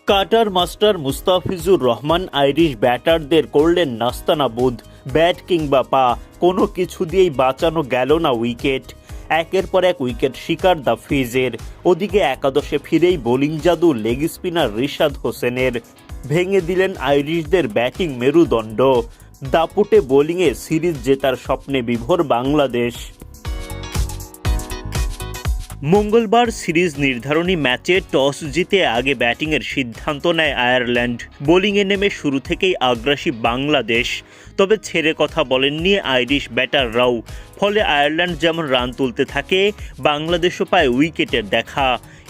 কাটার master Mustafizur Rahman Irish ব্যাটারদের করলেন নাস্তানাবুদ। Bat কিংবা পা কোনো কিছু দিয়েই বাঁচানো গেল না উইকেট। একের পর এক উইকেট শিকার দ্য ফিজের। ওদিকে একাদশে ফিরেই বোলিং জাদু লেগ স্পিনার রিশাদ হোসেনের। ভেঙে দিলেন আইরিশদের ব্যাটিং মেরুদণ্ড। দাপুটে বোলিংয়ে সিরিজ জেতার স্বপ্নে বিভোর বাংলাদেশ। মঙ্গলবার সিরিজ নির্ধারণী ম্যাচে টস জিতে আগে ব্যাটিংয়ের সিদ্ধান্ত নেয় আয়ারল্যান্ড। বোলিংয়ে নেমে শুরু থেকেই আগ্রাসী বাংলাদেশ, তবে ছেড়ে কথা বলেননি আইরিশ ব্যাটাররাও। ফলে আয়ারল্যান্ড যেমন রান তুলতে থাকে, বাংলাদেশও পায় উইকেটের দেখা।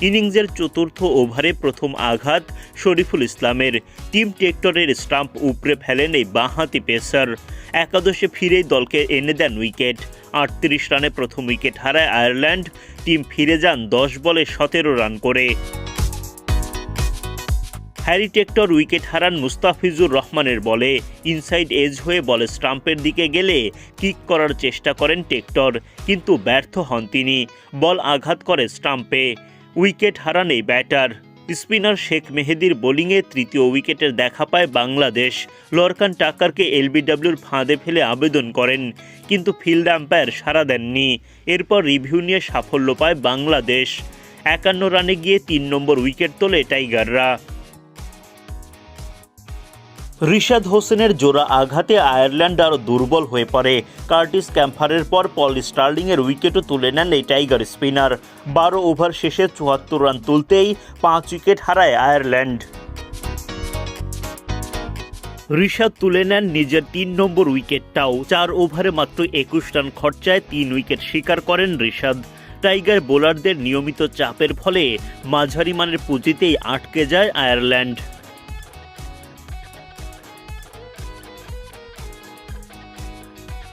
ইনিংসের চতুর্থ ওভারে প্রথম আঘাত শরীফুল ইসলামের। টিম টেক্টরের স্টাম্প উপড়ে ফেলেন এই বাঁহাতি পেসার। একাদশে ফিরেই দলকে এনে দেন উইকেট। 38 রানে প্রথম উইকেট হারায় আয়ারল্যান্ড। টিম ফিরে যান 10 বলে 17 রান করে। হ্যারি টেক্টর উইকেট হারান মুস্তাফিজুর রহমানের বলে। ইনসাইড এজ হয়ে বলে স্টাম্পের দিকে গেলে কিক করার চেষ্টা করেন টেক্টর, কিন্তু ব্যর্থ হন তিনি। বল আঘাত করে স্টাম্পে। উইকেট হারান এই ব্যাটার। স্পিনার শেখ মেহেদীর বোলিংয়ে তৃতীয় উইকেটের দেখা পায় বাংলাদেশ। লরকান টাকারকে এলবিডব্লিউর ফাঁদে ফেলে আবেদন করেন, কিন্তু ফিল্ড আম্পায়ার সাড়া দেননি। এরপর রিভিউ নিয়ে সাফল্য পায় বাংলাদেশ। 51 রানে গিয়ে 3 নম্বর উইকেট তোলে টাইগাররা। রিশাদ হোসেনের জোড়া আঘাতে আয়ারল্যান্ড আরও দুর্বল হয়ে পড়ে। কার্টিস ক্যাম্পারের পর পল স্টার্লিংয়ের উইকেটও তুলে নেন এই টাইগার স্পিনার। 12 ওভার শেষে 74 রান তুলতেই 5 উইকেট হারায় আয়ারল্যান্ড। রিশাদ তুলে নেন নিজের 3 নম্বর উইকেটটাও। 4 ওভারে মাত্র 21 রান খরচায় 3 উইকেট শিকার করেন রিশাদ। টাইগার বোলারদের নিয়মিত চাপের ফলে মাঝারি মানের পুঁজিতেই আটকে যায় আয়ারল্যান্ড।